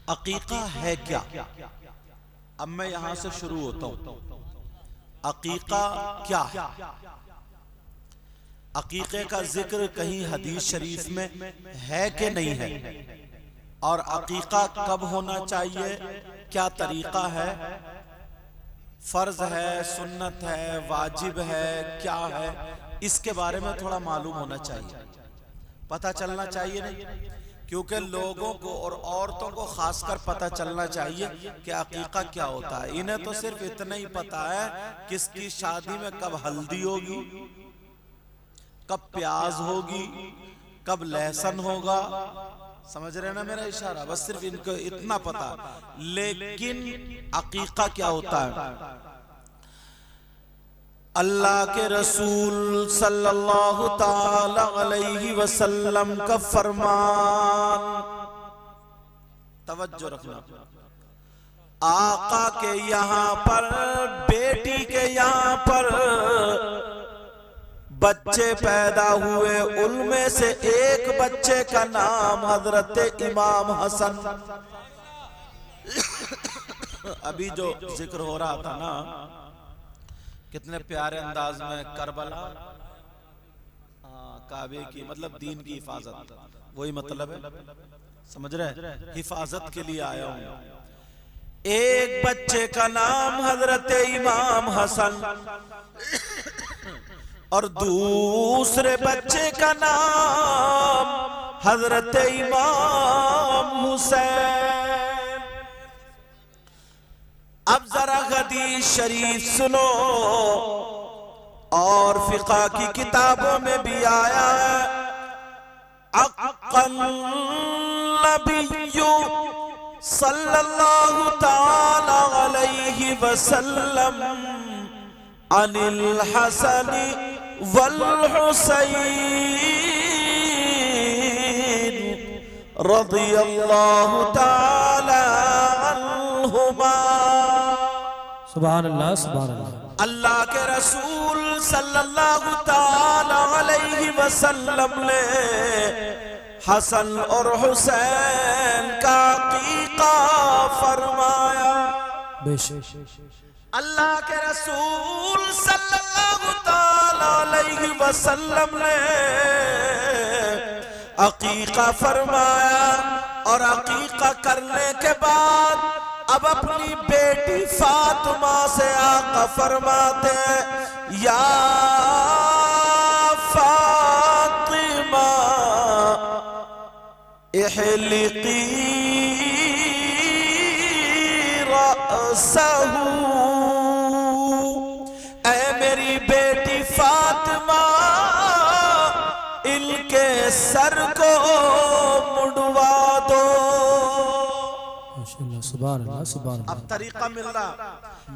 अकीका है क्या? अब मैं यहां से शुरू होता हूं। अकीका क्या है? अकीके का जिक्र कहीं हदीस शरीफ में है कि नहीं है? और अकीका कब होना चाहिए? क्या तरीका है? फर्ज है, सुन्नत है, वाजिब है, क्या है? इसके बारे में थोड़ा मालूम होना चाहिए, पता चलना चाहिए नहीं? क्योंकि लोगों को और औरतों को खासकर पता चलना चाहिए कि अकीका क्या होता है। इन्हें तो सिर्फ इतना ही पता है किसकी शादी में कब हल्दी होगी, कब प्याज होगी, कब लहसुन होगा। समझ रहे ना मेरा इशारा? बस सिर्फ इनको इतना पता। लेकिन अकीका क्या होता है? अल्लाह के रसूल सल्लल्लाहु ताला अलैहि वसल्लम का फरमान, तवज्जो रखना, आका के यहाँ पर, बेटी के यहाँ पर बच्चे पैदा हुए, उनमें से एक बच्चे का नाम हजरत इमाम हसन। अभी जो जिक्र हो रहा था ना, कितने प्यारे अंदाज में, करबला, काबे की, मतलब दीन की हिफाजत, वही मतलब है। समझ रहे? हिफाजत के लिए आया हूं। एक बच्चे का नाम हजरत इमाम हसन और दूसरे बच्चे का नाम हजरत इमाम हुसैन। अब जरा हदीस शरीफ सुनो, और फिक़ा की किताबों में भी आया है, अक़्क़न नबिय्यु सल्लल्लाहु ताला अलैहि वसल्लम अनिल हसनी वल हुसैन रज़ियल्लाहु ताला अन्हुमा। सुभान अल्लाह, सुभान अल्लाह। अल्लाह के रसूल सल्लल्लाहु ताला अलैहि वसल्लम ने हसन और हुसैन का अकीका फरमाया। अल्लाह के रसूल सल्लल्लाहु ताला अलैहि वसल्लम ने अकीका फरमाया, और अकीका करने के बाद अब अपनी बेटी फातिमा से आका फरमाते हैं, या फातिमा इहलिकी रअसहू, ऐ मेरी बेटी फातिमा इनके सर को मुड़वा दो। सुभान अल्लाह, सुभान अल्लाह। अब तरीका मिल रहा,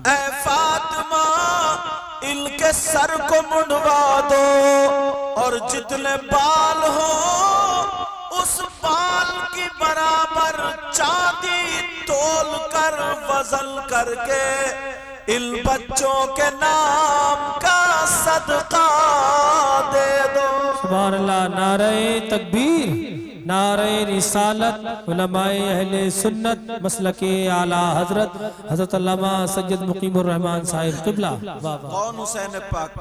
ऐ फातिमा इनके सर को मुड़वा दो, और जितने बाल हो उस बाल की बराबर चांदी तोल कर वजन करके इन बच्चों के नाम का सदका दे दो। सुभान अल्लाह। नारे तकबीर, नारे रिसालत, उलमाए अहले सुन्नत मसलके आला हजरत हजरत अल्लामा सैयद मुकीमुर रहमान साहिब किबला। कौन हुसैन पाक?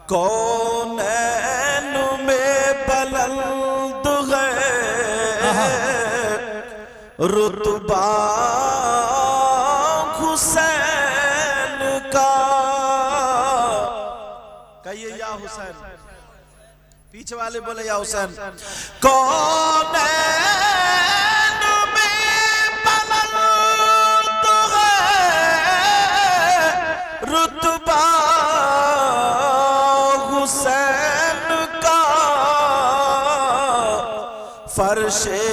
कौनैन में बुलंद है रुतबा हुसैन का। कहिए या हुसैन, पीछे वाले बोले या हुसैन। कौनैन में बुलंद है रुतबा हुसैन का, फर्शे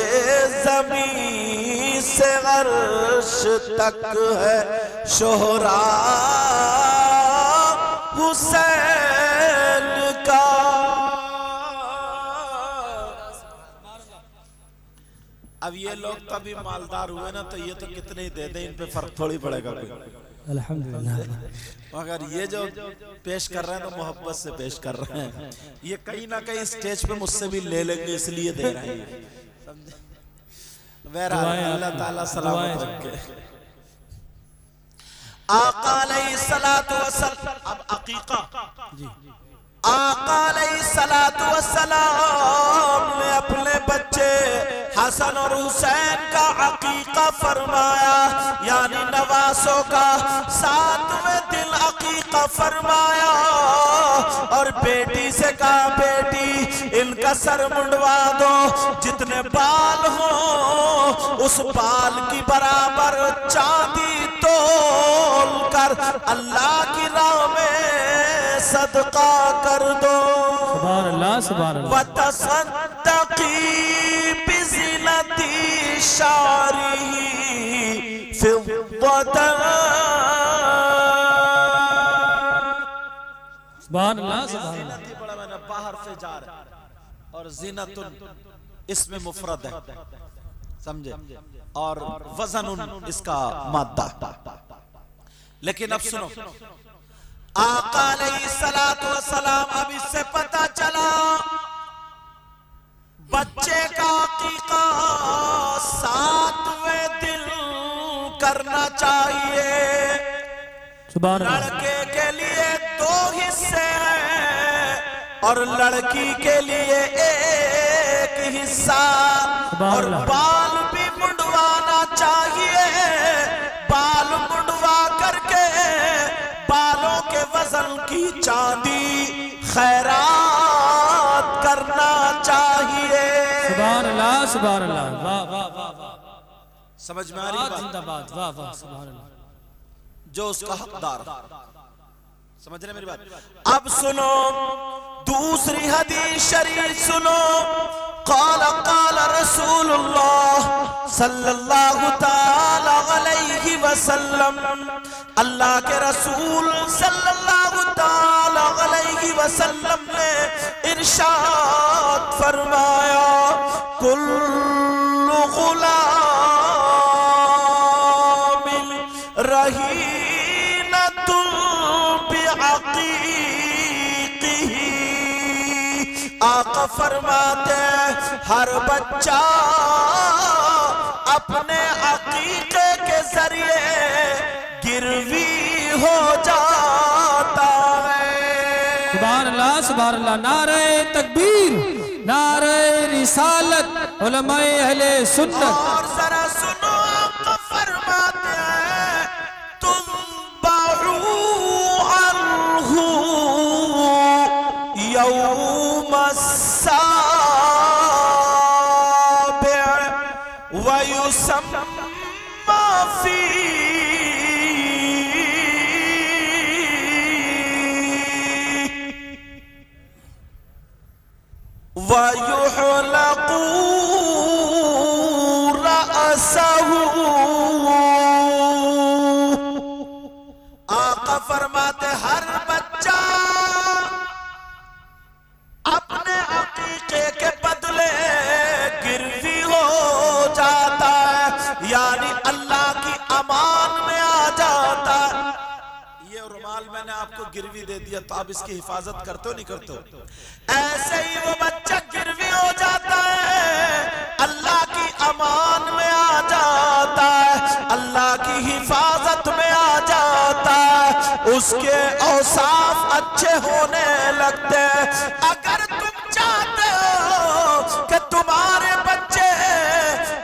ज़मीं से अर्श तक है शोहरा हुसैन का। अब ये लोग तभी मालदार हुए ना, तो ये तो कितने ही दे दें, इन पे फर्क थोड़ी पड़ेगा कोई। अल्हम्दुलिल्लाह। मगर ये जो पेश कर रहे हैं तो मोहब्बत से पेश कर रहे हैं। ये कहीं ना कहीं स्टेज पे मुझसे भी ले लेंगे, इसलिए दे रहे हैं, समझे? अल्लाह ताला सलामत रखे। आका अलैहिस्सलातु वस्सलाम, अब अकीका जी, आका अलैहिस्सलातु वस्सलाम ने अपने बच्चे हसन और हुसैन का अकीका फरमाया, यानी नवासों का 7वें दिन अकीका फरमाया। और बेटी से कहा, बेटी इनका सर मुंडवा दो, जितने बाल हो उस बाल की बराबर चांदी तोल कर अल्लाह की राह में सदका कर दो। सुभान अल्लाह, सुभान अल्लाह। वतसद्दक़ी बिज़िनती शारिही फिद्दतन। सुभान अल्लाह, सुभान अल्लाह। बड़ा मैंने बाहर से जा रहा और ज़ीनतुन इसमें मुफरद है, समझे, और वज़नुन इसका मादा। लेकिन अब सुनो, आका अलैहिस्सलातु वस्सलाम, अब इससे पता चला बच्चे का अकीका 7वें दिन करना चाहिए। सुभान अल्लाह। लड़के के लिए 2 हिस्से हैं और लड़की के लिए 1 हिस्सा। और बाल भी मुंडवाना चाहिए, बाल मुंडवा करके बालों के वजन की चांदी खैरात करना चाहिए। सुभान अल्लाह, सुभान अल्लाह। वाह वाह वाह वाह, समझ में आ रही बात? जिंदाबाद, वाह वाह, सुभान अल्लाह। जो उसका हकदार, समझ रहे मेरी बात? अब सुनो दूसरी हदीस शरीफ सुनो। क़ाल क़ाल रसूलुल्लाह सल्लल्लाहु ताला अलैहि वसल्लम, अल्लाह के रसूल सल्लल्लाहु ताला अलैहि वसल्लम ने इरशाद फरमाया, कुल्लु गुलामिन रहीनतुन बिअक़ीक़िही। आका फरमाते हर बच्चा अपने अकीके के जरिए गिरवी हो जाता है। सुभान अल्लाह, सुभान अल्लाह। नारे तकबीर, नारे रिसालत, उलमाए अहले सुन्नत। और जरा सुनो, आका फरमाते हैं तुम बारू अन्हु यौम अस्साबिअ व युसम्मा फी व युहलक़ू रअसहु। आका फरमाते हर बच्चा अपने अकीके के बदले गिरवी हो जाता है, यानी अल्लाह की अमान में आ जाता है। ये रुमाल मैंने आपको गिरवी दे दिया, तो आप इसकी हिफाजत करते हो नहीं करते हो? ऐसे ही वो बच्चा गिरवी हो जाता है, अल्लाह की अमान में आ जाता है, अल्लाह की हिफाजत में आ जाता है, उसके औसाफ अच्छे होने लगते हैं। अगर तुम चाहते हो कि तुम्हारे बच्चे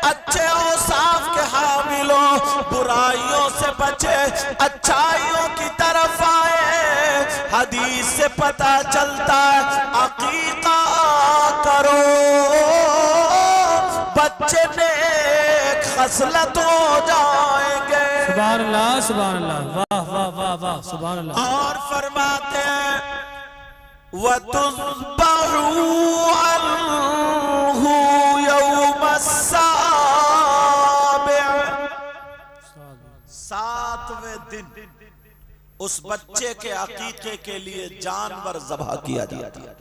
अच्छे औसाफ के हामिल हो, बुराइयों से बचे, अच्छाइयों की तरफ आए, हदीस से पता चलता है अकीका करो, बच्चे नेक खसलत हो जाएंगे। सुभान अल्लाह, सुभान अल्लाह। वाह वाह वाह वाह, सुभान अल्लाह। और फरमाते हैं वतुज़बहु अन्हु यौम अस्साबिअ। 7वें दिन उस बच्चे के अकीके के लिए जानवर ज़बह किया जाता है।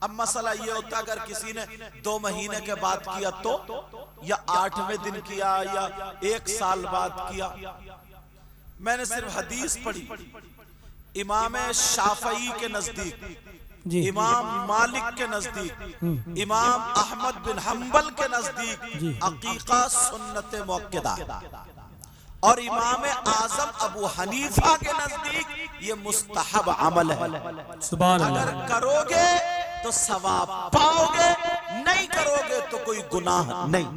अब मसला ये होता है अगर किसी ने 2 महीने के बाद किया तो, या 8वें दिन किया, या 1 साल बाद किया। मैंने सिर्फ हदीस पढ़ी, इमाम शाफई के नजदीक इमाम मालिक के नजदीक, इमाम अहमद बिन हम्बल के नजदीक अकीका सुन्नत मुअक्कदा, और इमाम आजम अबू हनीफा के नजदीक ये मुस्तहब अमल है। अगर करोगे तो सवाब पाओगे, नहीं करोगे तो कोई गुनाह नहीं।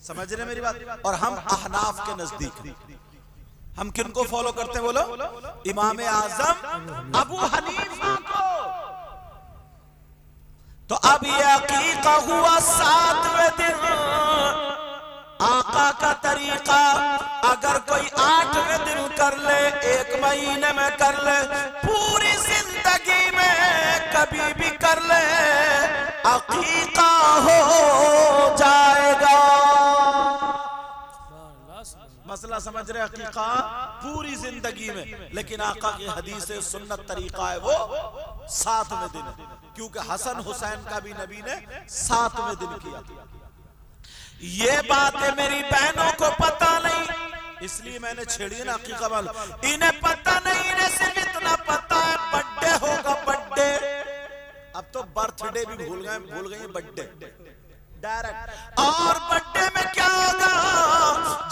समझ रहे मेरी बात? और हम अहनाफ के नजदीक हम किनको फॉलो करते हैं बोलो? इमाम आजम अबू हनीफा को। तो अब ये अकीका हुआ 7वें दिन, आका का तरीका अगर कोई 8वें दिन कर ले, 1 महीने में कर ले, पूरी जिंदगी में कभी भी कर ले, अकीका हो जाएगा। मसला समझ रहे? अकीका पूरी जिंदगी में, लेकिन आका की हदीस सुन्नत तरीका है वो 7वें दिन, क्योंकि हसन हुसैन का भी नबी ने 7वें दिन किया। ये बातें मेरी बहनों को पता नहीं, इसलिए मैंने छेड़ी ना अकीका वाल। इन्हें पता नहीं, इन्हें सिर्फ इतना पता है बर्थडे होगा, बर्थडे। अब तो बर्थडे भी भूल गए बर्थडे डायरेक्ट। और बर्थडे में क्या होगा?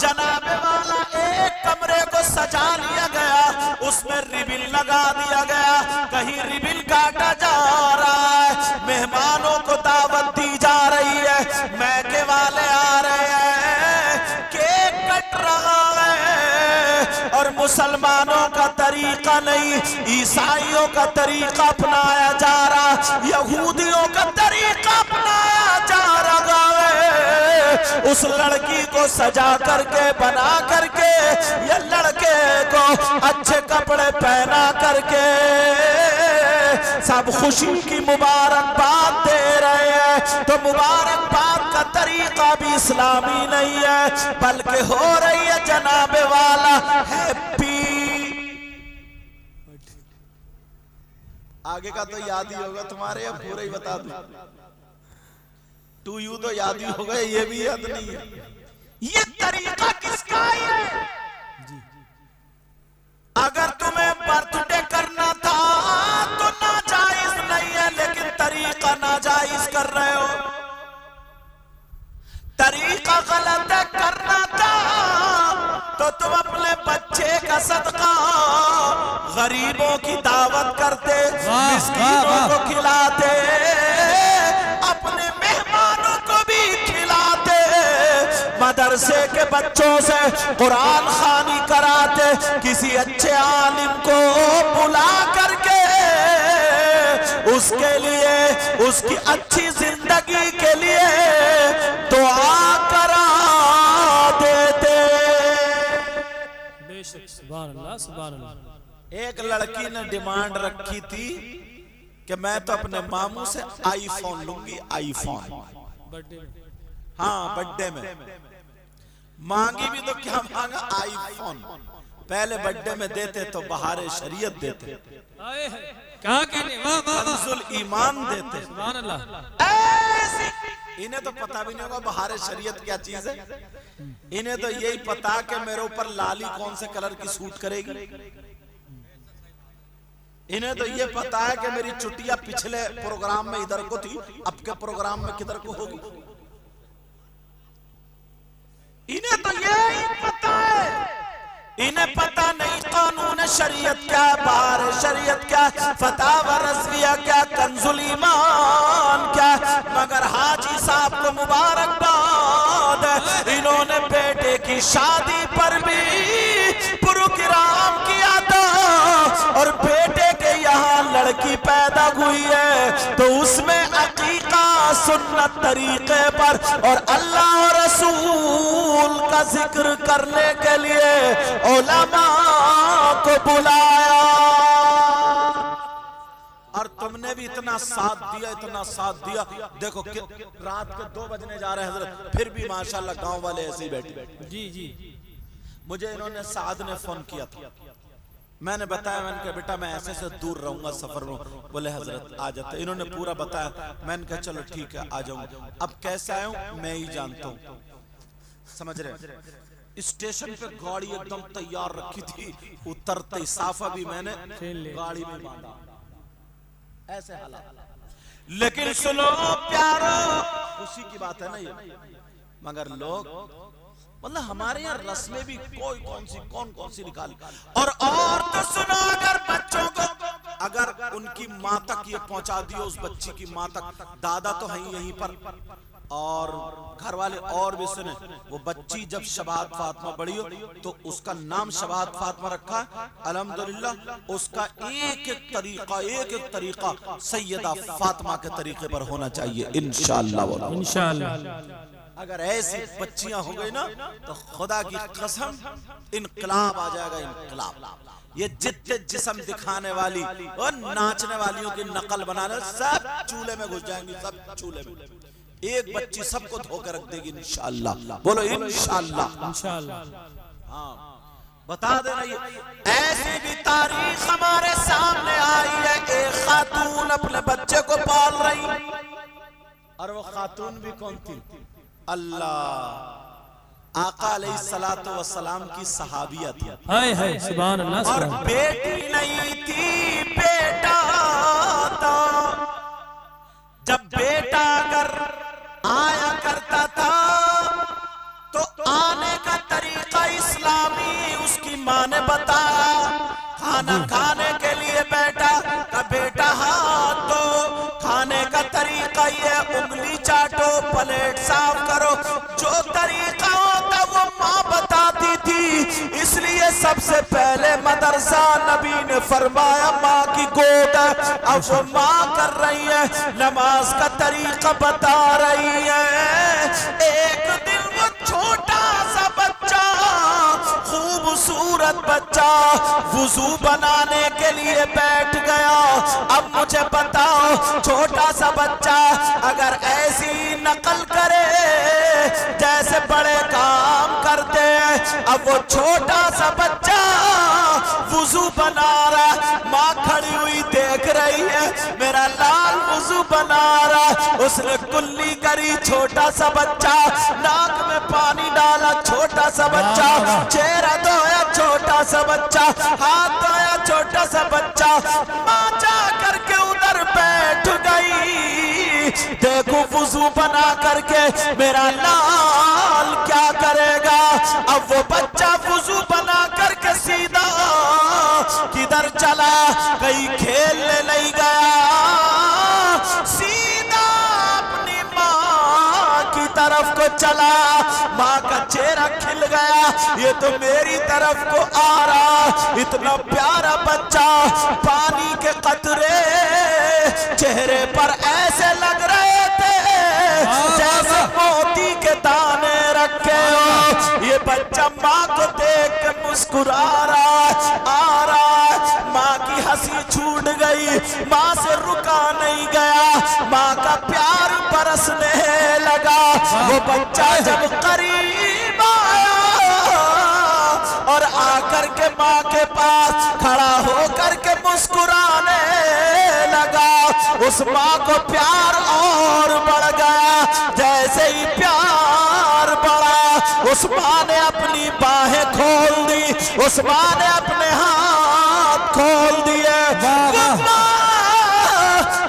जनाबे वाला एक कमरे को सजा लिया गया, उसमें रिबिन लगा दिया गया, कहीं रिबिन काटा जा रहा है, मेहमानों को दावत दी जा रही है, मैके वाले आ रहे हैं, केक कट रहा है। और मुसलमानों का तरीका नहीं, ईसाइयों का तरीका अपनाया जा रहा, यहूदियों का तरीका अपनाया जा रहा है। उस लड़की को सजा करके, बना करके, या लड़के को अच्छे कपड़े पहना करके सब खुशी की मुबारकबाद दे रहे हैं। तो मुबारकबाद का तरीका भी इस्लामी नहीं है, बल्कि हो रही है जनाबे वाला हैप्पी। आगे का तो याद ही होगा तुम्हारे, अब पूरा ही बता दूं। टू यू तो याद ही होगा, ये भी याद नहीं है। ये तरीका किसका है? अगर तुम्हें बर्थडे करना था तो नाजायज नहीं है, लेकिन तरीका नाजायज कर रहे हो। तरीका गलत है, करना था तो तुम अपने बच्चे का सदका गरीबों की दावत करते, मिस्कीनों को खिलाते, अपने मेहमानों को भी खिलाते, मदरसे के बच्चों से कुरान खानी कराते, किसी अच्छे आलिम को बुला करके उसके लिए, उसकी अच्छी जिंदगी के लिए दुआ करा देते। सुभान अल्लाह, सुभान अल्लाह। एक लड़की ने डिमांड रखी थी कि मैं तो अपने मामू से आईफोन लूंगी, आईफोन। हाँ, बर्थडे में मांगी भी तो क्या मांगा? आईफोन। पहले बर्थडे में देते तो बहारे शरीयत देते, कंजुल ईमान देते। सुभान अल्लाह। इन्हें तो पता भी नहीं होगा बहारे शरीयत क्या चीज है। इन्हें तो यही पता कि मेरे ऊपर लाली कौन से कलर की सूट करेगी। इन्हें तो ये पता है कि मेरी चुटिया पिछले प्रोग्राम में इधर को थी, अब के प्रोग्राम में किधर को होगी। इन्हें तो यही पता है। इन्हें पता नहीं कानून शरीयत क्या, बार शरीयत क्या, फतावा रज़विया क्या, कंजुल ईमान क्या। मगर हाजी साहब को मुबारकबाद, इन्होंने बेटे की शादी पर भी प्रोग्राम किया था, और बेटे के यहाँ लड़की पैदा हुई है तो उसमें अकीका सुन्नत तरीके पर और अल्लाह और रसूल का जिक्र करने के लिए उलमा को बुलाया। और तुमने भी इतना साथ दिया, इतना साथ दिया। देखो रात के 2 बजने जा रहे हैं हजरत, फिर भी माशाल्लाह गांव वाले ऐसे ही बैठे। जी जी। मुझे इन्होंने साद ने फोन किया था, मैंने बताया, मैंने कहा बेटा मैं ऐसे से दूर रहूंगा सफर में। बोले हजरत आ जाते। इन्होंने पूरा बताया, मैंने कहा चलो ठीक है आ जाऊंगा। अब कैसे आया हूं मैं ही जानता हूं, समझ रहे। स्टेशन पे गाड़ी एकदम तैयार रखी थी, उतरते साफा भी मैंने गाड़ी में बांधा। ऐसे हालात। लेकिन सुनो प्यारो, खुशी की बात है ना ये, मगर लोग मतलब हमारे यहाँ रस्में भी कौन सी निकाली। और तो सुनो, अगर बच्चों को अगर उनकी माँ तक ये पहुंचा दियो, उस बच्ची की माँ तक, दादा तो है यहीं पर और घर वाले और भी सुने, वो बच्ची जब शबात फातिमा बड़ी हो तो उसका नाम शबात फातिमा रखा है। अल्हम्दुलिल्लाह उसका एक एक तरीका सैयदा फातिमा के तरीके पर होना चाहिए इंशाअल्लाह। इंशाअल्लाह अगर ऐसी बच्चियां हो गई ना तो खुदा की कसम इनकलाब आ जाएगा, इनकलाब। ये जितने जिस्म दिखाने वाली और नाचने वालियों की नकल बनाने सब चूल्हे में घुस जाएंगी, सब चूल्हे में। एक बच्ची सबको धोकर रख देगी इंशाअल्लाह। बोलो इंशाअल्लाह। इंशाअल्लाह। हाँ, बता देना ये ऐसी भी तारीख हमारे सामने आई है, एक खातून अपने बच्चे को पाल रही, और वो खातून भी कौन थी? अल्लाह आका अलैहिस्सलातु वस्सलाम की सहाबिया थी। हाय हाय सुभान अल्लाह। और बेटी नहीं थी, बेटा था। जब बेटा अगर आया करता था तो आने का तरीका इस्लामी उसकी माँ ने बताया। खाना खाने के लिए बैठा का बेटा हाथ दो, खाने का तरीका ये उंगली चाटो, प्लेट साफ करो, जो तरीका होता वो माँ बताती थी। इसलिए सबसे पहले मदरसा नबी ने फरमाया माँ की गोद है। अब वो माँ कर रही है, नमाज का तरीका बता रही है। एक दिन वो छोटा सा बच्चा, खूबसूरत बच्चा, वुजू बनाने के लिए बैठ गया। अब मुझे बताओ, छोटा सा बच्चा अगर ऐसी नकल करे जैसे बड़े काम करते हैं, अब वो छोटा सा बच्चा वुजू बना रहा, माँ खड़ी हुई देख रही है, मेरा लाल वुजू बना रहा। उसने कुल्ली करी, छोटा सा बच्चा, नाक में पानी डाला, छोटा सा बच्चा, चेहरा धोया, छोटा सा बच्चा, हाथ धोया, छोटा सा बच्चा। माँ जा करके उधर बैठ गई, देखो वुजू बना करके मेरा लाल क्या करेगा। अब वो बच्चा वुजू बना करके सीधा किधर चला, कहीं खेलने नहीं गया, सीधा अपनी माँ की तरफ को चला। माँ का चेहरा खिल गया, ये तो मेरी तरफ को आ रहा। इतना प्यारा बच्चा, पानी के कतरे चेहरे पर ऐसे लग रहे थे जैसे मोती के दाने रखे हो। ये बच्चा माँ को देख के मुस्कुरा रहा, आ रहा। माँ की हंसी छूट गई, माँ से रुका नहीं गया, माँ का प्यार बरसने लगा। वो बच्चा जब करीब आया और आकर के माँ के पास खड़ा होकर के मुस्कुराने लगा, उस माँ को प्यार और बढ़ गया। जैसे ही प्यार बढ़ा, उस माँ ने अपनी बाहें खोल दी, उस माँ ने अपने हाथ खोल दिए।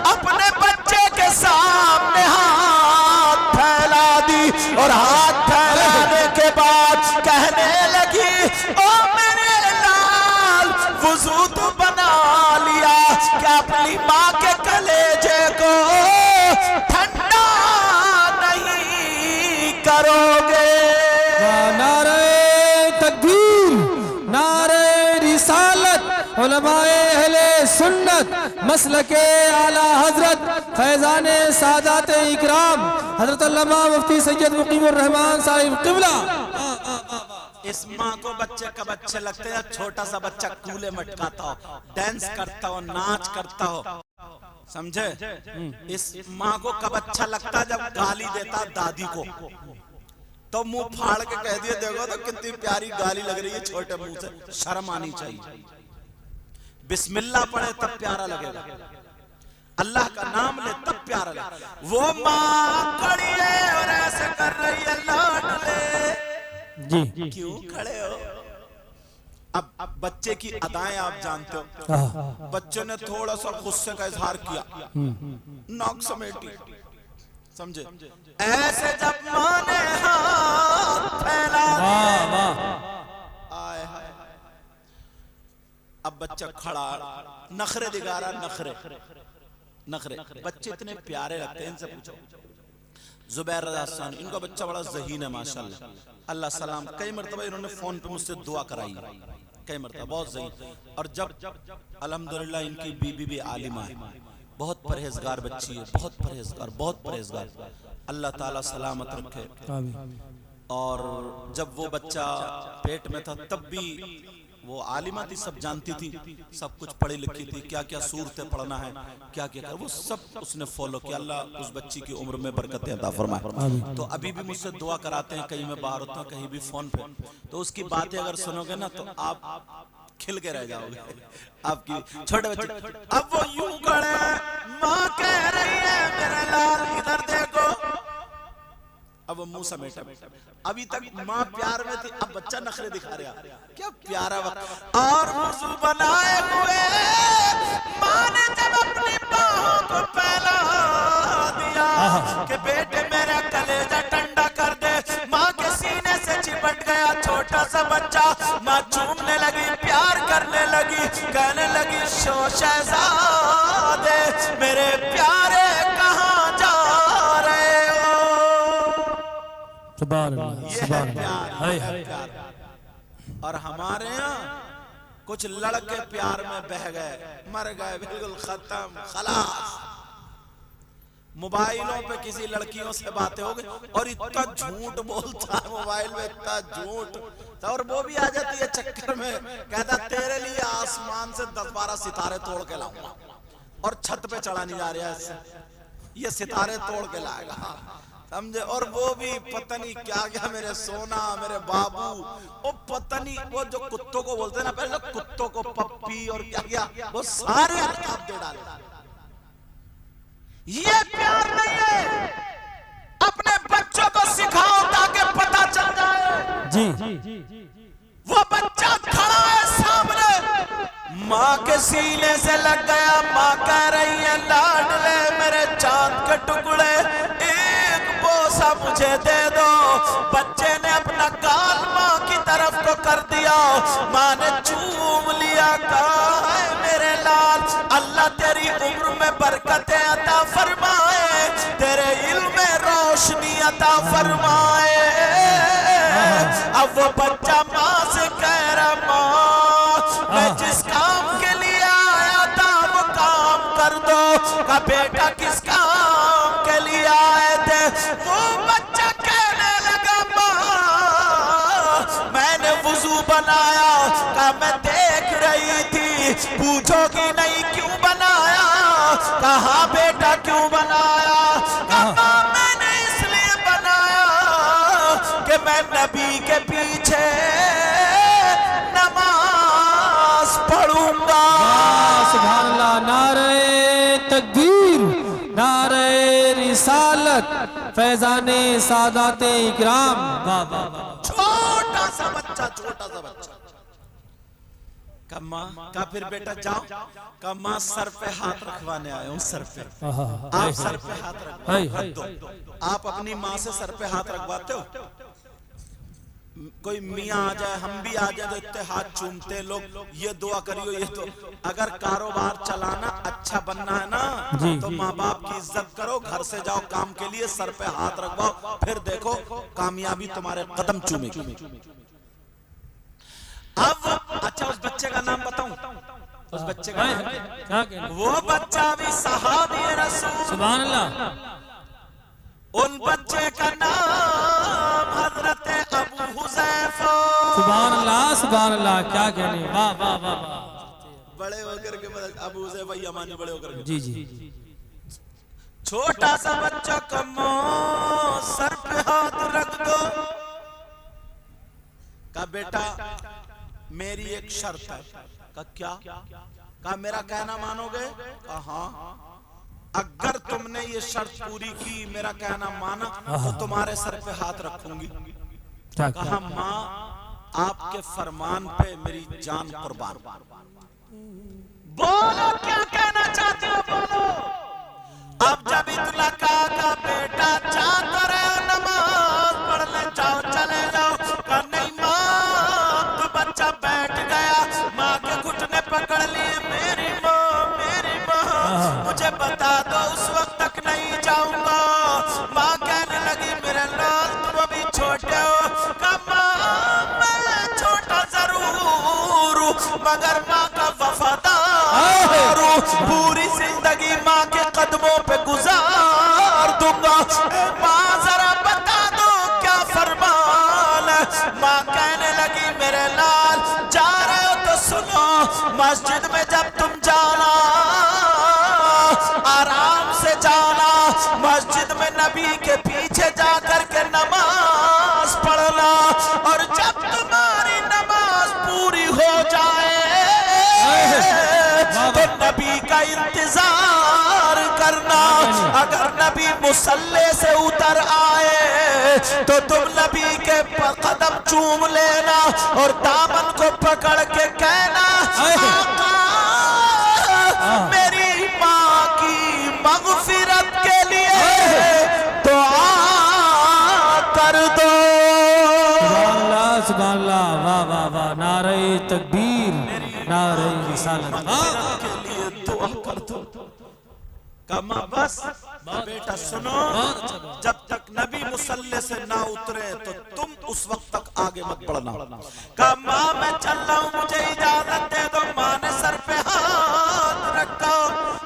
अपने बच्चे के सामने हाथ फैला दी और हाथ फैलाने के बाद कहने लगी, ओ मेरे लाल वुजू तो बना लिया, क्या अपनी माँ के कलेजे को ठंडा नहीं करोगे? नारे तकबीर, नारे रिसालत, उलमाए अहले सुन्नत मसलके आला हजरत फैजाने सादात इकराम हजरत अल्लामा मुफ्ती सैयद मुकीमुर रहमान साहिब क़िबला। इस माँ को बच्चे कब अच्छे लगते हैं? छोटा सा बच्चा कूले मटकाता हो, डांस करता हो, नाच करता हो, समझे? इस माँ को कब अच्छा लगता है? जब गाली देता दादी को, तो मुंह फाड़ के कह दिया, देखो तो कितनी प्यारी गाली लग रही है, छोटे मुंह से, शर्म आनी चाहिए। बिस्मिल्लाह पढ़े तब प्यारा लगेगा, अल्लाह का नाम ले तब प्यारा लगेगा। वो माँ खड़ी है और ऐसे कर रही है, लाडले जी क्यों खड़े हो? अब बच्चे की अदाएं आप जानते हो। हाँ। बच्चे ने थोड़ा सा गुस्से का इजहार किया, नाक समेटी, समझे? ऐसे जब माँ ने हाथ फैला दिए, आए हाय, अब बच्चा खड़ा नखरे दिखा रहा, नखरे। बच्चे इतने प्यारे लगते हैं, इनसे पूछो। जुबैर रज़ा सानी, इनका बच्चा बड़ा ज़हीन है माशाल्लाह, अल्लाह सलाम। कई मरतबा इन्होंने फोन पे मुझसे दुआ कराई, कई मरतबा, बहुत ज़हीन। और जब अल्हम्दुलिल्लाह इनकी बीबी भी आलिमा है, बहुत परहेजगार बच्ची है, बहुत परहेजगार। अल्लाह ताला सलामत रखे। और जब वो बच्चा पेट में था तब भी वो आलिमा थी, सब जानती थी, सब कुछ पढ़ी लिखी थी, क्या क्या सूरतें पढ़ना है, क्या क्या वो सब उसने फॉलो किया। अल्लाह उस बच्ची की उम्र में बरकतें अता फरमाए। तो अभी भी मुझसे दुआ कराते हैं, कहीं मैं बाहर होता हूँ, कहीं भी फोन पे, तो उसकी बातें अगर सुनोगे ना तो आप खिल के रह जाओगे। आपकी छोटे बच्चे, अब वो यूं खड़े, माँ कह रही है मेरा लाल इधर देखो, अब वो मुंह समेटा। अभी तक माँ प्यार में थी, अब बच्चा नखरे दिखा रहा, क्या प्यारा वक्त। और वुज़ू बनाए हुए माँ ने जब अपनी बाहों को फैला दिया कि बेटे मेरा कलेजा ठंडा कर दे, माँ के सीने से चिपट गया छोटा सा बच्चा। माँ चूमने लगी, प्यार करने लगी, कहने लगी शो शहज़ादे मेरे प्यारे कहाँ जा रहे हो। सुभान अल्लाह, सुभान प्यार। और हमारे यहाँ कुछ लड़के प्यार में बह गए, मर गए, बिल्कुल खत्म, खलास। मोबाइलों पे किसी लड़कियों से बातें हो गई, और इतना झूठ बोलता है मोबाइल में, इतना झूठ। और वो भी आ जाती है चक्कर में, कहता तेरे लिए आसमान से 10-12 सितारे तोड़ के लाऊंगा, और छत पे चढ़ा नहीं जा रहा है, ये सितारे तोड़ के लाएगा, समझे? और वो भी पता नहीं क्या क्या, मेरे सोना, मेरे बाबू, वो पता नहीं, वो जो कुत्तों को बोलते हैं ना, पहले कुत्तों को पप्पी और क्या क्या, वो सारे अलकाब दे डाले। ये प्यार नहीं है। अपने बच्चों को सिखाओ ताकि पता चल जाए। जी। वो बच्चा खड़ा है सामने, माँ के सीने से लग गया, माँ कह रही है लाडले मेरे चांद के टुकड़े, बोसा मुझे दे दो। बच्चे ने अपना गाल माँ की तरफ को कर दिया, माँ ने चूम लिया, कहा है मेरे लाल अल्लाह तेरी उम्र में बरकतें अता फरमाए, तेरे इल्म में रोशनी अता फरमाए। अब वो बच्चा माँ से कह रहा, माँ मैं जिस काम के लिए आया था वो काम कर दो। का बेटा किस काम के लिए आए थे? वो बच्चा कहने लगा, माँ मैंने वुज़ू बनाया, का मैं देख रही थी, पूछोगी नहीं क्यों बनाया? कहा बेटा क्यों बनाया? कहा मैंने इसलिए बनाया कि मैं नबी के पीछे नमाज पढ़ूंगा। सुभान अल्लाह, नारे तकबीर, नारे रिसालत, फैजाने सादाते इकराम। वाह वाह वाह। छोटा सा बच्चा कम्मा का, फिर बेटा जाओ, कम्मा सर पे हाथ रखवाने आया हूँ, सर पे। आप सर पे हाथ रखवा, आप अपनी माँ से सर पे हाथ रखवाते हो? कोई मियाँ आ जाए, हम भी आ जाए तो इतने हाथ चूमते लोग, ये दुआ करियो, ये तो। अगर कारोबार चलाना, अच्छा बनना है ना, तो माँ बाप की इज्जत करो, घर से जाओ काम के लिए, सर पे हाथ रखवाओ, फिर देखो कामयाबी तुम्हारे कदम चूमेगी। अब अच्छा, उस बच्चे का नाम बताऊं? उस बच्चे का नाम, वो बच्चा भी सहाबी रसूल। सुभान अल्लाह। उन बच्चे का नाम हजरत अबू हुज़ैफा। सुभान अल्लाह, सुभान अल्लाह, क्या कहने, वाह वाह वाह वाह। बड़े होकर के अबू हुज़ैफा यमानी, बड़े होकर के। जी। छोटा सा बच्चा, कम्मो सर पे हाथ रख दो। का बेटा मेरी एक शर्त है। का क्या? का मेरा कहना मानोगे? कहा हाँ। अगर तुमने ये शर्त पूरी की, मेरा कहना माना, तो तुम्हारे सर पे हाथ रखूंगी। कहा माँ आपके फरमान पे मेरी जान कुर्बान। बोलो क्या कहना चाहते हो, बोलो। अब जब इतना का बेटा चाहता रहे नमाज पढ़ने जाओ, चले जाओ, कहा नहीं माँ। तो बच्चा बैठ गया, माँ के घुटने पकड़ लिए, मेरी माँ मुझे बता दो, उस वक्त तक नहीं जाऊंगा। माँ कहने लगी मेरे लाल तुम अभी छोटे हो। कहा माँ मैं छोटा जरूर मगर माँ का वफादार, पूरी जिंदगी माँ के कदमों पे गुजार दूंगा। माँ जरा बता दो क्या फरमान है। माँ कहने लगी मेरे लाल जा रहे हो तो सुनो, मस्जिद में जब तुम जाना आराम से जाना, मस्जिद में नबी के पीछे जाकर के नमाज पढ़ना, और जब तुम्हारी नमाज पूरी हो जाए तो नबी का इंतजार करना। अगर नबी मुसल्ले से उतर आए तो तुम नबी के कदम चूम लेना और दामन को पकड़ के कहना आका मेरी माँ की मगफिरत के लिए दुआ कर दो। सुभान अल्लाह, वाह वाह वाह, नारे तकबीर, नारे रिसालत के लिए दुआ कर दो। कमा बस बेटा सुनो, जब तक नबी मुसल्ले से ना उतरे तो तुम उस वक्त तक आगे मत बढ़ना। कमा मैं चल रहा हूँ, मुझे इजाजत दे दो। माँ ने सर पे हाथ रखा,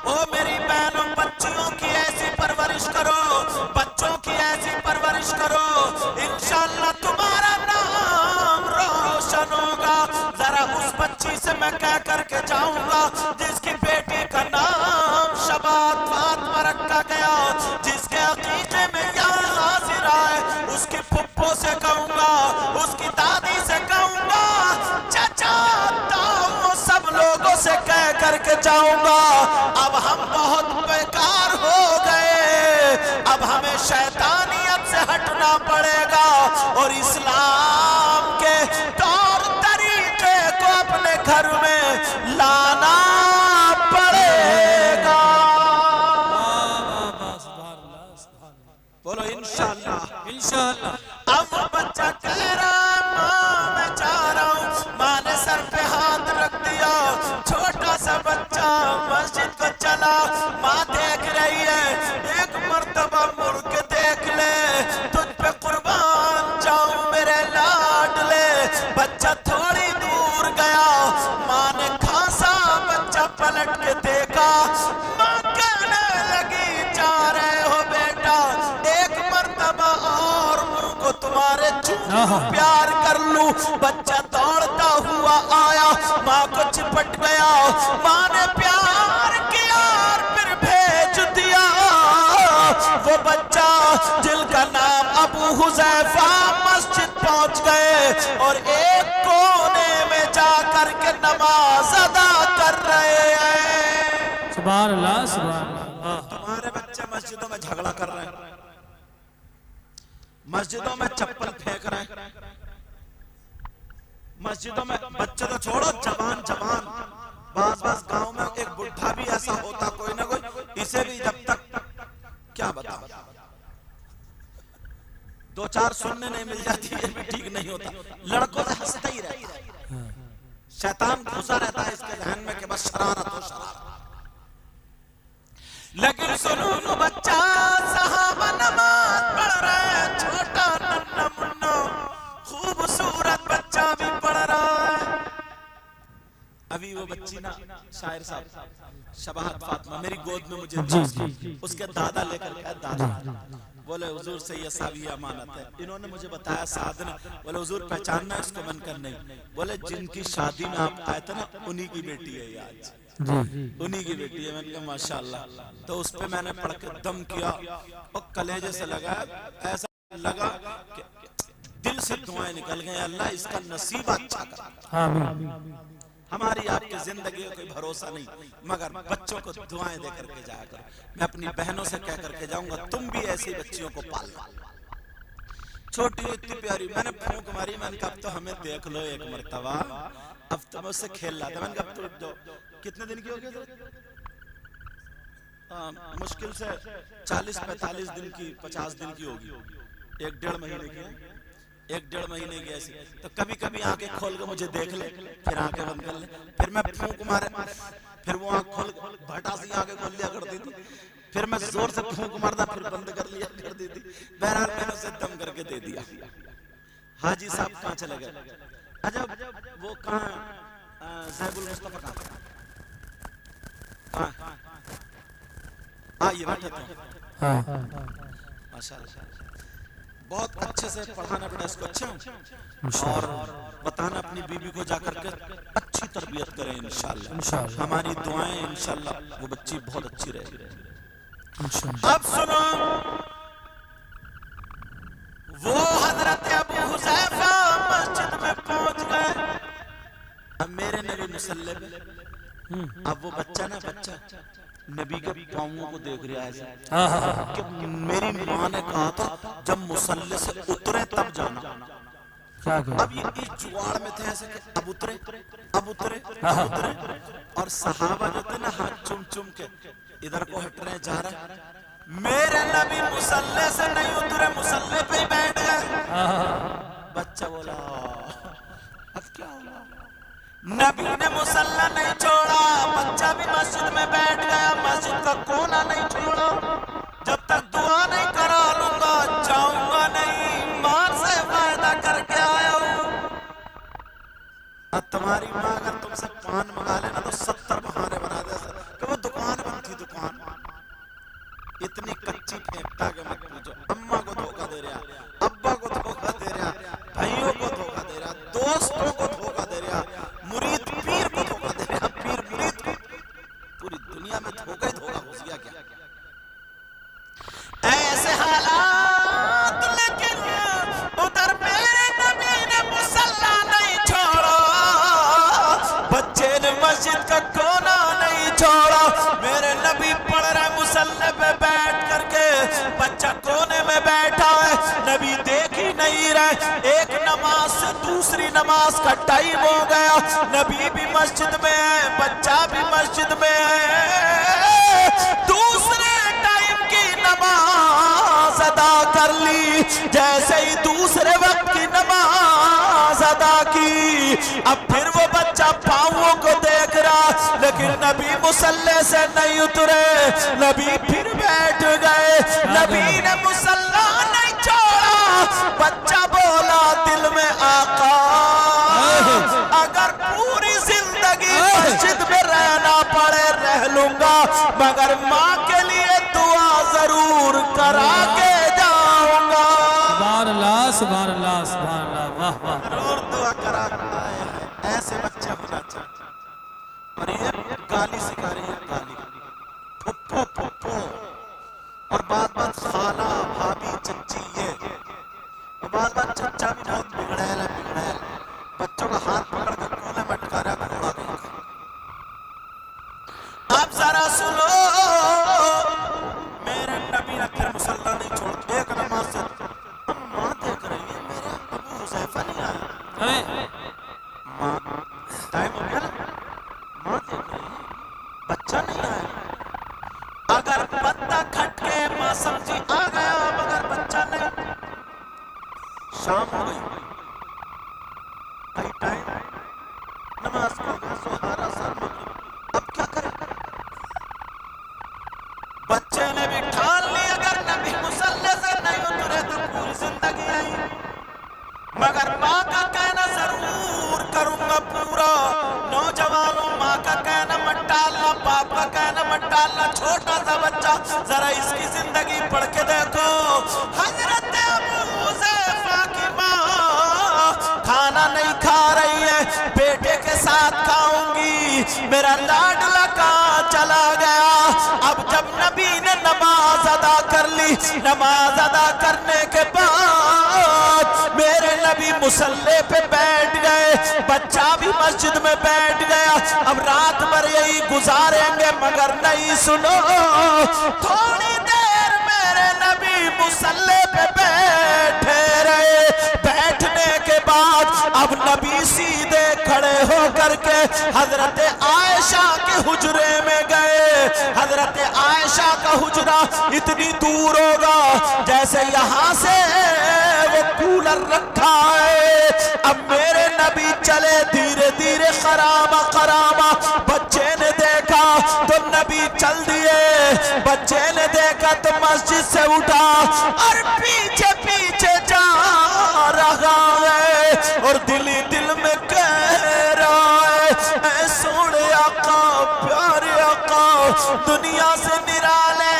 ओ मेरी बहनों बच्चियों की ऐसी परवरिश करो, बच्चों की ऐसी परवरिश करो, इंशाअल्लाह तुम्हारा नाम रोशन होगा। जरा उस बच्ची से मैं कह करके जाऊंगा जिसकी बेटी का नाम शबात फातिमा रखा गया, जिसके अकीके में यहाँ हाजिर आए, उसकी फुप्पो से कहूंगा, उसकी दादी से कहूंगा, चाचा ताऊ सब लोगों से कह करके जाऊंगा। अब हम बहुत बेकार हो गए, अब हमें शैतानियत से हटना पड़ेगा और इस्लाम के तौर तरीके को अपने घर में लाना पड़ेगा। बोलो इंशाअल्लाह, इंशाअल्लाह। अब बच्चा कह रहा माँ मैं जा रहा हूँ, माँ ने सर पे हाथ रख दिया। छोटा सा बच्चा मस्जिद को चला, माँ देख रही है, एक मर्तबा मुड़ के देख ले, तुझ पे कुर्बान जाऊं मेरे लाडले। बच्चा थोड़ी दूर गया, माँ ने खासा, बच्चा पलट के देखा, माँ कहने लगी जा रहे हो बेटा, एक मर्तबा और मुंह को तुम्हारे चूम प्यार कर लूं। बच्चा दौड़ता हुआ आया, माँ को चिपट गया, माँ ने प्यार किया और फिर भेज दिया। वो बच्चा जिनका नाम अबू हुज़ैफा मस्जिद पहुंच गए और एक कोने में जाकर के नमाज अदा कर रहे हैं। सुभान अल्लाह, सुभान अल्लाह। तुम्हारे बच्चे मस्जिदों में झगड़ा कर रहे हैं, मस्जिदों में चप्पल फेंक रहे हैं, मस्जिदों में बच्चे तो छोड़ो, जवान जवान बास गांव में एक बुढ़ा भी ऐसा होता कोई ना कोई, इसे भी जब तक क्या बताओ दो चार सुनने नहीं मिल जाती है भी ठीक नहीं होता, लड़कों से हंसता ही रहता है, शैतान घुसा रहता है इसके ध्यान में कि बस शरारत हो शरारत। लेकिन सुनो बच्चा सहाबा नमाज पढ़ रहा है, छोटा नन्ना मुन्ना खूबसूरत बच्चा भी पढ़ रहा है। अभी वो बच्ची ना शायर साहब शबाहत फातिमा मेरी गोद में मुझे उसके दादा लेकर गया, दादा बोले हुजूर से ये साविया अमानत है। इन्होंने मुझे बताया साधना, बोले हुजूर पहचानना इसको मन कर नहीं, बोले जिनकी शादी में आप आए थे ना उन्हीं की बेटी है ये आज, उन्हीं की बेटी है। मैंने कहा माशाअल्लाह, तो उस पे मैंने पढ़ के दम किया और कलेजे से लगा, ऐसा लगा कि दिल से दुआएं निकल गए, अल्लाह इसका नसीब अच्छा कर। हमारी आपकी जिंदगी का कोई भरोसा नहीं, मगर बच्चों को दुआएं दे करके जाया करो। मैं अपनी बहनों से कह करके जाऊंगा तुम भी ऐसी बच्चियों को पालना। छोटी इतनी प्यारी, मैंने फूंक मारी, मैंने कहा अब तो हमें देख लो एक मर्तबा, अब तो मैं उससे खेल रहा था, मैंने कहा टूट जाओ। कितने दिन की हो गई? मुश्किल से 40-45 दिन की, 50 दिन की होगी, 1-1.5 महीने की, 1-1.5 महीने की ऐसी। तो कभी कभी आंखें खोल के मुझे देख ले, फिर आंखें बंद कर ले, फिर मैं फूंक मारे, फिर वो आंख खोल भटा सी आंखें खोल लिया करती थी, फिर मैं जोर से फूंक मारता, फिर बंद कर लिया कर दी थी। बहरहाल मैंने उसे दम करके दे दिया। हाजी साहब कहाँ चले गए? अच्छा वो कहाँ, ज़ैबुल मुस्तफा कहाँ? हाँ ये बैठे थे। माशाल्लाह बहुत अच्छे से पढ़ाना बेटा इसको, अच्छा और बताना अपनी बीबी को जाकर के अच्छी तरबियत करें इंशाल्लाह। हमारी दुआएं इंशाल्लाह वो बच्ची बहुत अच्छी रहेगी। अब सुनो, वो हजरत अबू हुज़ैफा मस्जिद में पहुंच गए। अब मेरे नबी मुसल्ले पे, अब वो बच्चा ना, बच्चा नबी के पाँवों को देख रहा है कि मेरी माँ ने कहा था जब मुसल्ले से उतरे तब जाना। अब ये इस जुगाड़ में थे ऐसे कि अब उतरे, अब उतरे, अब उतरे, और सहाबा जो थे ना हाथ चुम चुम के इधर को हट रहे, जा रहे। मेरे नबी मुसल्ले से नहीं उतरे, मुसल्ले पे ही बैठ गए। बच्चा बोला अब क्या होगा? नबी ने मुसल्ला नहीं छोड़ा, बच्चा भी मस्जिद में बैठ गया, मस्जिद का कोना नहीं छोड़ा। जब तक दुआ नहीं करा लूंगा जाऊंगा नहीं, मां से वायदा करके आया हूं। अब तुम्हारी मां अगर तुमसे पान मंगा लेना तो 70 बहाने बना दे कि वो दुकान बंद थी, दुकान इतनी कच्ची फेंकता कि मत पूछो। अम्मा को धोखा दे रहा, अब्बा को धोखा दे रहा, भाइयों को धोखा दे रहा, दोस्तों को धोखा दे रहा, मुरीद पीर को धोखा दे रहा, पीर मुरीद को। पूरी दुनिया में धोखा ही धोखा घुस गया क्या? ऐसे हालात, लेकिन उधर मेरे नबी ने मुसल्ला नहीं छोड़ा, बच्चे ने मस्जिद का कोना नहीं छोड़ा। मेरे नबी पढ़ रहे मुसल्ले पे बैठ करके, बच्चा कोने में बैठा है, नबी देख ही नहीं रहे। एक नमाज से दूसरी नमाज का टाइम हो गया, नबी भी मस्जिद में है, बच्चा भी मस्जिद में है। दूसरे टाइम की नमाज अदा कर ली, जैसे ही दूसरे वक्त की नमाज अदा की, अब फिर वो बच्चा पाँवों को देख रहा, लेकिन नबी मुसल्ले से नहीं उतरे, नबी फिर बैठ गए। नबी ने मुसल्ला नहीं छोड़ा, बच्चा बोला दिल में आका अगर पूरी जिंदगी मस्जिद में रहना पड़े रह लूंगा, मगर माँ के लिए दुआ जरूर करा के जाऊंगा। सुभान अल्लाह, सुभान अल्लाह, सुभान अल्लाह, वाह वाह। जरूर दुआ करा के आए हैं, ऐसे बच्चे होना चाहिए। और ये गाली सिखा रही है, गाली, फुप्पो फुप्पो, और बात बात खाला भाभी चच्ची, ये और बात बात चच्चा भी बहुत बिगड़ैल है, बिगड़ैल। बच्चों का हाथ पकड़ कर कोने में अटका रहा, घोड़ा कहीं का। अब जरा सुनो, मेरे नबी ने फिर मुसल्ला नहीं छोड़ा, एक नमाज से माँ देख रही है मेरा अबू हुज़ैफा नहीं आया। माँ टाइम हो गया ना, माँ देख रही है बच्चा नहीं आया। अगर बत्ता खटके माँ समझी आ गया, मगर बच्चा नहीं। शाम हो गई, भाई टाइम, नमाज का सुहारा सर, अब क्या करें? बच्चे ने भी ठान ली अगर नबी मुसल्ले से नहीं उतरे तो पूरी जिंदगी आई, मगर माँ का कहना जरूर करूंगा पूरा। नौजवानों, माँ का कहना मत टालना, बाप का कहना मत टालना। छोटा सा बच्चा, जरा इसकी जिंदगी पढ़ के देखो। हजरत अबू हुज़ैफा की माँ खाना नहीं खा रही है, बेटे के साथ खाऊंगी, मेरा लाडला कहाँ चला गया? अब जब नबी ने नमाज अदा कर ली, नमाज अदा करने के बाद मेरे नबी मुसल्ले पे बैठ गए, बच्चा भी मस्जिद में बैठ गया। अब रात भर यही गुजारेंगे, मगर नहीं, सुनो, थोड़ी देर मेरे नबी मुसल्ले पे बैठे रहे। अब नबी सीधे खड़े हो करके हजरत आयशा के हुजरे में गए। हजरत आयशा का हुजरा इतनी दूर होगा जैसे यहाँ से वो कूलर रखा है। अब मेरे नबी चले धीरे धीरे, खरामा खरामा। बच्चे ने देखा तो नबी चल दिए, बच्चे ने देखा तो मस्जिद से उठा और पीछे पीछे जा रहा है और दिल ही दिल में कह रहा है, ऐ सोने आका, प्यारे आका, दुनिया से निराले,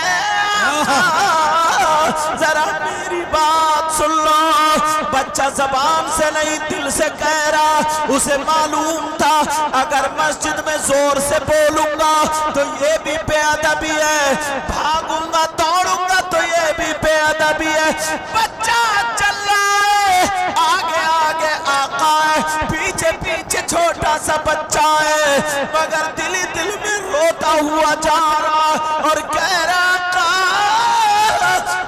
जरा मेरी बात सुन लो। बच्चा जबान से नहीं दिल से कह रहा, उसे मालूम था अगर मस्जिद में जोर से बोलूंगा तो ये भी बेअदबी है, भागूंगा दौड़ूंगा तो ये भी बेअदबी है। बच्चा चल रहा है, आगे आगे आका है, पीछे पीछे छोटा सा बच्चा है, मगर दिल ही दिल में रोता हुआ जा रहा और कह रहा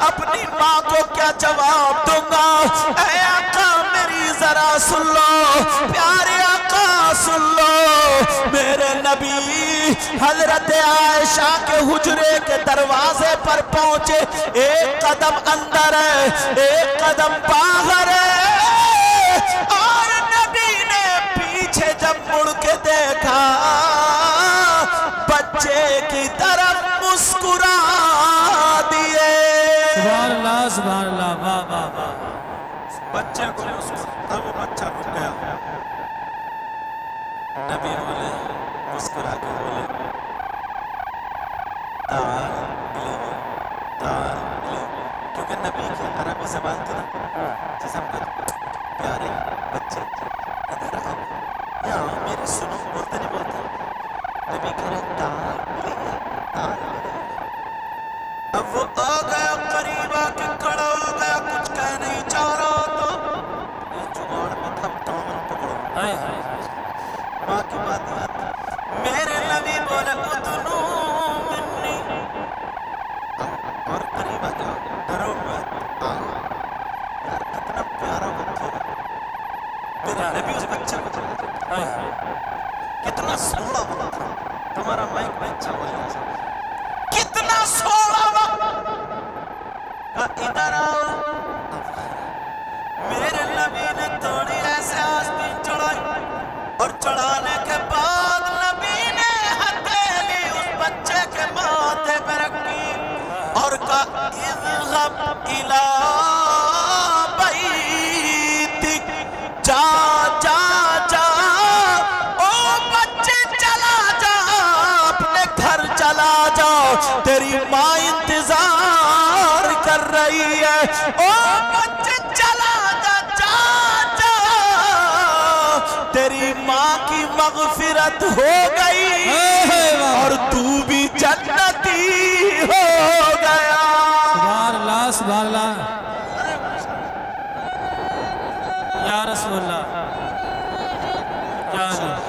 अपनी माँ को क्या जवाब दूंगा। ऐ आका मेरी जरा सुन लो, प्यारे आका सुन लो। मेरे नबी हजरत आयशा के हुजरे के दरवाजे पर पहुंचे, एक कदम अंदर है, एक कदम बाहर है, और नबी ने पीछे जब मुड़ के देखा बच्चे की तरफ मुस्कुरा दिए। सुभान अल्लाह, सुभान अल्लाह, वाह वाह वाह। बच्चे को मुस्कुरा, वो बच्चा रुक गया। नबी बोले, मुस्कुरा के बोले, ताल मिलेगी, ताल मिलेगी, क्योंकि नबी की अरबी ज़बान थी ना, जैसे हम कहते प्यारे बच्चे इधर आओ, यहाँ मेरी सुनो, बोलते नहीं बोलते। नबी कह रहे ताल मिलेगी, ताल मिलेगी। अब वो आ गया, करीब आके खड़ा हो गया, कुछ कह नहीं चाह रहा तो ये जुगाड़ में था, दामन पकड़ो, माँ की बात याद। मेरे नबी बोले उदनू मिन्नी, और करीब आ जाओ, डरो मत, आओ। यार कितना प्यारा वक्त होगा। मेरे नबी उस बच्चे को कितना सोना वक्त था। तुम्हारा माइक बच्चा बोल कितना सोना वक्त, इधर आओ। मेरे नबी ने थोड़ी ऐसे आस्तीन चढ़ाई और चढ़ाने के बाद नबी ने हथेली उस बच्चे के माथे पे रखी और कहा इज़हब इला बैतिक, जा जा जा, ओ बच्चे चला जा, अपने घर चला जाओ, तेरी माँ इंतजार कर रही है। ओ बच्चे चला जा, जा जा, तेरी माँ की मगफिरत हो गई और तू भी जन्नती हो गया। सुभान अल्लाह, सुभान अल्लाह, या रसूल अल्लाह, या नबी,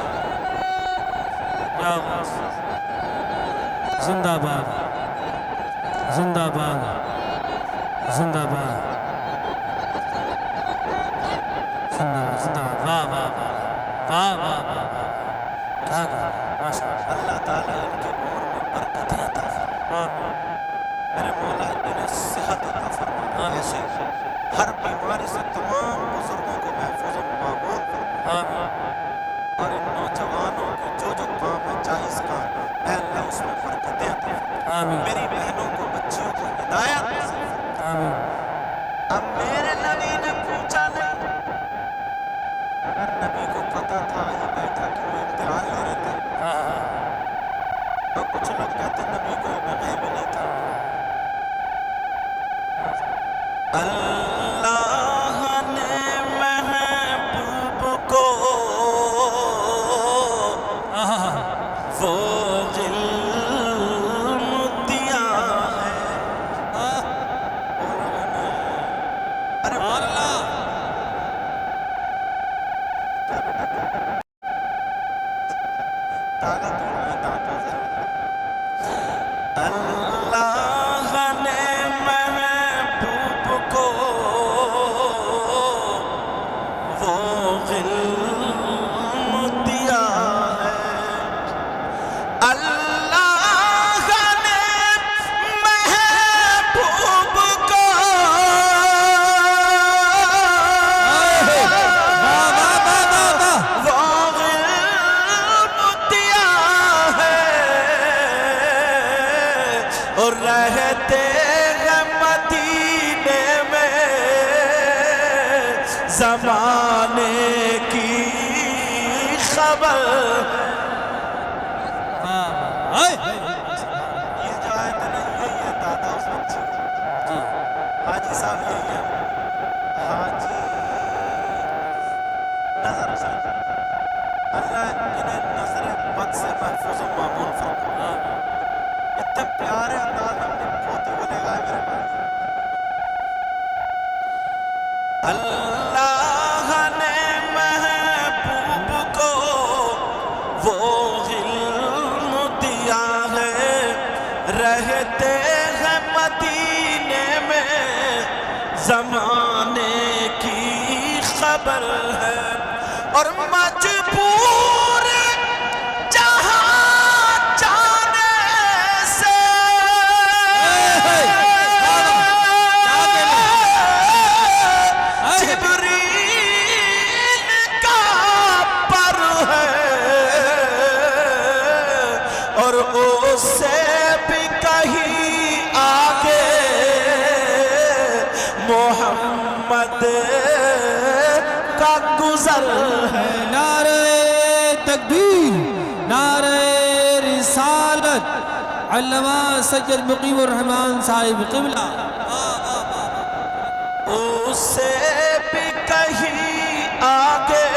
या गौस, जिंदाबाद, जिंदाबाद, जिंदाबाद, जिंदाबाद, जिंदाबाद, वाह वाह वाह वाह वाह वाह, क्या माशाअल्लाह। अल्लाह ताला इनके उम्र में बरकत अता फरमाए, मेरे मौला इन्हें सेहत अता फरमाए, ऐसे हर बीमारी से तमाम बुजुर्गों को महफूज और मामून फरमाए, और इन नौजवानों के जो जो काम है जायज़ काम, अल्लाह उसमें बरकत अता फरमाए। मेरी बहनों को, बच्चियों को हिदायत नसीब फरमाए। अब मेरे नबी ने पूछा नहीं, अगर नबी को पता था ये बैठा कि वो इम्तिहान ले रहे थे, तो कुछ लोग कहते नबी को मैं भी नहीं था। अल्लाह ने महबूब को वो इल्म दिया है। अरे अल्लाह ने महबूब को वो रहते हैं मदीने में ज़माने की खबर। ये जो आयत नहीं है ये दादा उस बच्चे हाजी साहब यही है, हाजी नजर हुसैन, अल्लाह इन्हें नजर बद से महफूज और मामून फरमाए। इतने प्यारे अंदाज में अपनी पोती को ले गए मेरे भाई। अल्लाह ने महबूब को वो इल्म दिया है, रहते हैं मदीने में ज़माने की खबर है। और मजबूर जहां जाने से जिब्रील का पर है, और उससे भी कहीं आगे मोहम्मद का गुजर है। नारे तकबीर, नारे रिसालत, अल्लामा सैयद मुकीमुर रहमान साहिब क़िबला। उससे भी कहीं आगे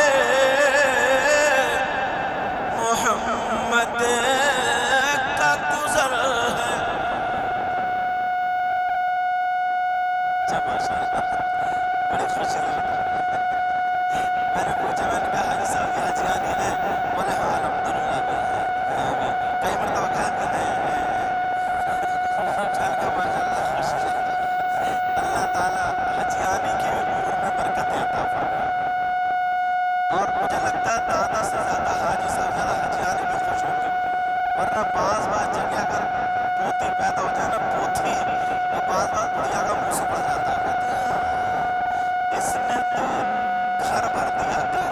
मोहम्मद का गुजर है। बड़ी खुशी लगी। मैंने पूछा, मैंने कहा हाजी साहब हाजी आनी है? बोले हाँ अल्हम्दुलिल्लाह कई मरतबा कहा कि नहीं। माशाअल्लाह खुशी लगी। अल्लाह ताला हाजी आनी की उम्र में बरकतें अता फरमाए। और मुझे लगता है दादा से ज्यादा हाजी साहब ज्यादा हाजी आनी में खुश होंगे, वरना बाज जगह अगर पोती पैदा हो जाए ना, पोती तो बाज बुढ़िया का मुंह से पड़ जाता है। इसने तो घर भर दिया घर।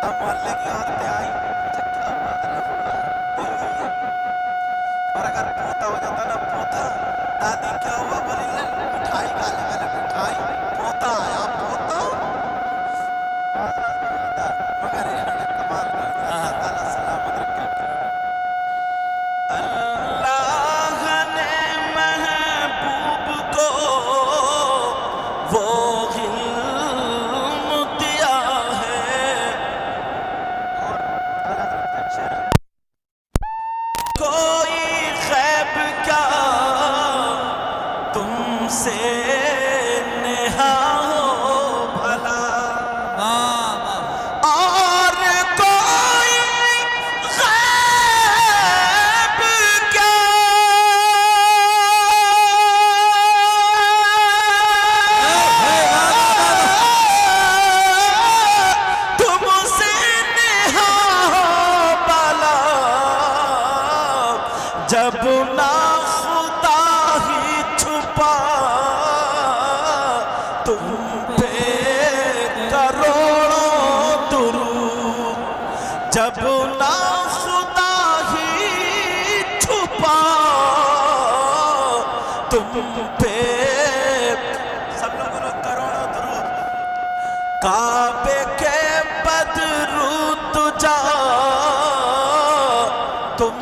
अब मोहल्ले की औरतें आई, मुझे क्या हुआ? अरे हुआ दिल हुई है। और अगर पोता हो जाता ना, पोता दादी क्या हुआ? बोली ले मिठाई खा ले। मैंने मिठाई? पोता आया पोता। मगर इन्होंने कमाल कर दिया। अल्लाह ताला सलामत रखे। अल्लाह ने महबूब को वो इल्म दिया है, कोई ग़ैब क्या तुमसे नेहा हो भला, और कोई ग़ैब क्या तुमसे नेहा हो भला, जब ना खुदा ही छुपा तुम पे करोड़ों दुरूद, जब ना खुदा ही छुपा तुम पे। सब लोग बोलो करोड़ों दुरूद। काबे के बदरू तुझा तुम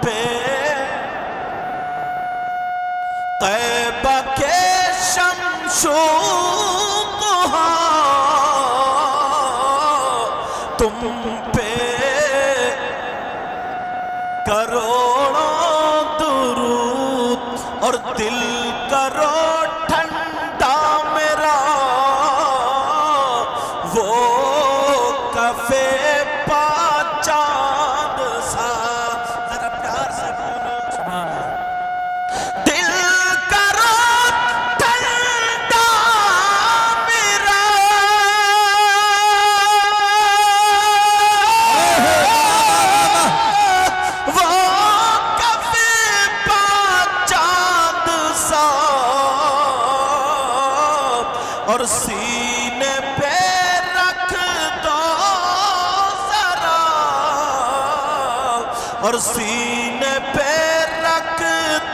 पे, तैबा के शमशो तुम पे, करोड़ों दुरूद। और दिल करो ठंडा मेरा वो कफे पा चांद सा। जरा प्यार से बोलो सुभान अल्लाह। दिल करो ठंडा मेरा वो कफे पा चांद सा, और सीने पे रख दो जरा, और सीने पे रख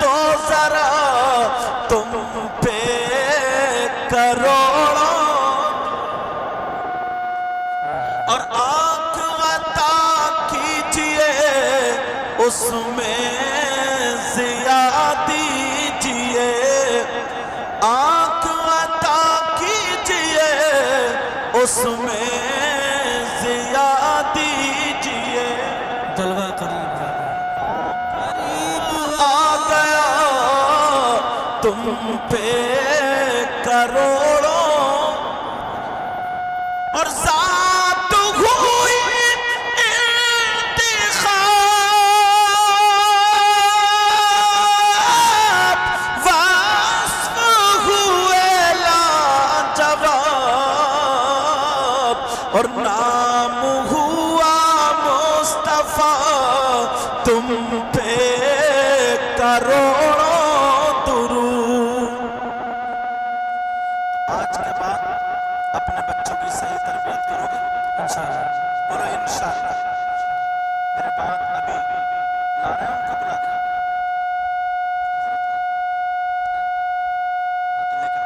तो जरा तुम पे करोड़ों और आंख अता कीजिए उसमें जिया दीजिए, आंख अता कीजिए उसमें जिया दीजिए। जलवा करीब आ गया तुम पे करोड़ों और साथ हुई इंतिखाब, वास्फ हुए लाजवाब और नाम हुआ मुस्तफा तुम पे करोड़ों दुरूद। आज के बाद अपने बच्चों की सही तरबियत करोगे इंशाअल्लाह, बोलो इंशाअल्लाह। मेरे बाद अभी ला रहे हैं उनको बुला के, तो लेकर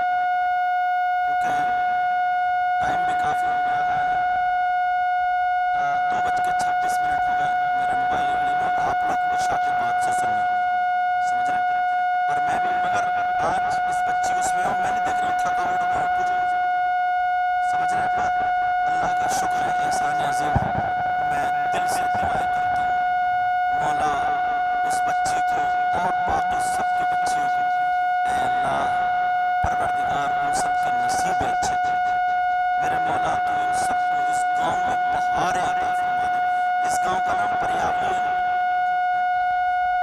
क्योंकि टाइम भी काफी हो गया है, 2:26 हो गए। मेरे मोबाइल घड़ी में आप लोग इशा के बाद से सुनना, समझ रहे? और मैं भी मगर आज इस बच्ची उसमें हूँ, मैं नहीं देख रहा हूँ थकावट बहुत कुछ, समझ रहे बात? अल्लाह का शुक्र है, एहसान अज़ीम। मैं दिल से दुआएं करता हूँ मौला उस बच्ची को और बाकी सबकी बच्चियों को, ऐ अल्लाह परवरदिगार उन सबके नसीब अच्छे कर दे। मेरे मौला तू इन सबको इस गांव में बहारें अता फरमा दे। इस गांव का नाम परियावली है,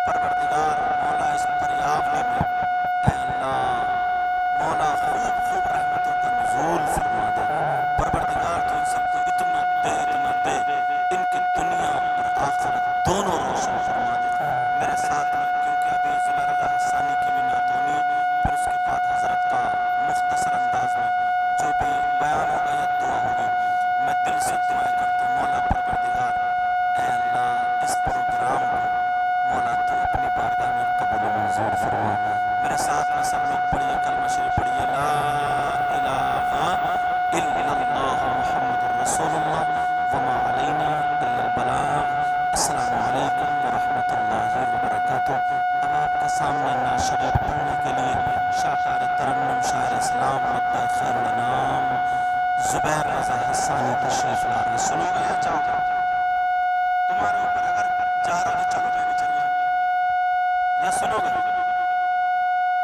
परवरदिगार मौला इस परियावली में ऐ अल्लाह मौला खूब खूब रहमतों का नुज़ूल फरमा दे। परवरदिगार तू इन सबको इतना दे इनकी दुनिया और आखिरत दोनों रोशन फरमा दे। मेरे साथ में क्योंकि अभी ज़ुबैर अल्लाह हसानी की भी नात होनी है, फिर उसके बाद हज़रत का मुख्तसर अंदाज में जो भी बयान होगा या दुआ होगी, मैं दिल से दुआएं करता हूँ मौला परवरदिगार ऐ अल्लाह इस प्रोग्राम को मौला तू अपनी बारगाह में कबूल मंजूर फरमा। मेरे साथ में सब लोग पढ़िए कलमा शरीफ पढ़िए, ला इलाहा इल्लल्लाह मुहम्मदुर रसूलुल्लाह व मा अलैना इल्लल बलाग। अस्सलामु अलैकुम व रहमतुल्लाहि व बरकातुहू। अब आपके सामने नात शरीफ पढ़ने के लिए शाकार तरन्नुम शायर इस्लाम मद्दा खैरुल अनाम ज़ुबैर रज़ा हसानी तशरीफ ला रहे। सुनोगे या जाओगे? तुम्हारे ऊपर, अगर जा रहे हो तो चलो, मैं भी चल रहा हूँ। या सुनोगे?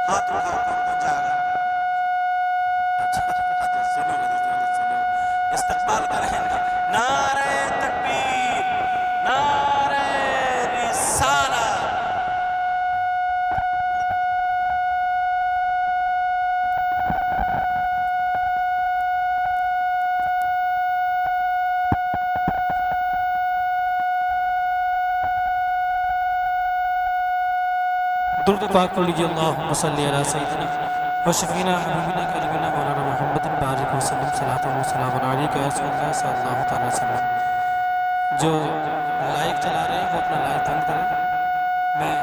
हाथ उठाओ, कौन जाएगा? अच्छा सुनोगे तो सुनो, इस्तकबाल करेंगे। नारे तकबीर, नारे रिसालत। दुरूद पाक पढ़ लीजिए। अल्लाहुम्मा सल्ली अला सय्यिदिना व शफीना हबीबिना करीमिना मौलाना मुहम्मदिन बारिक वसल्लम सलातु व सलामुन अलैका या रसूलल्लाह सल्लल्लाहु तआला अलैहि वसल्लम। जो लाइक चला रहे हैं वो अपना लाइक बंद करें। मैं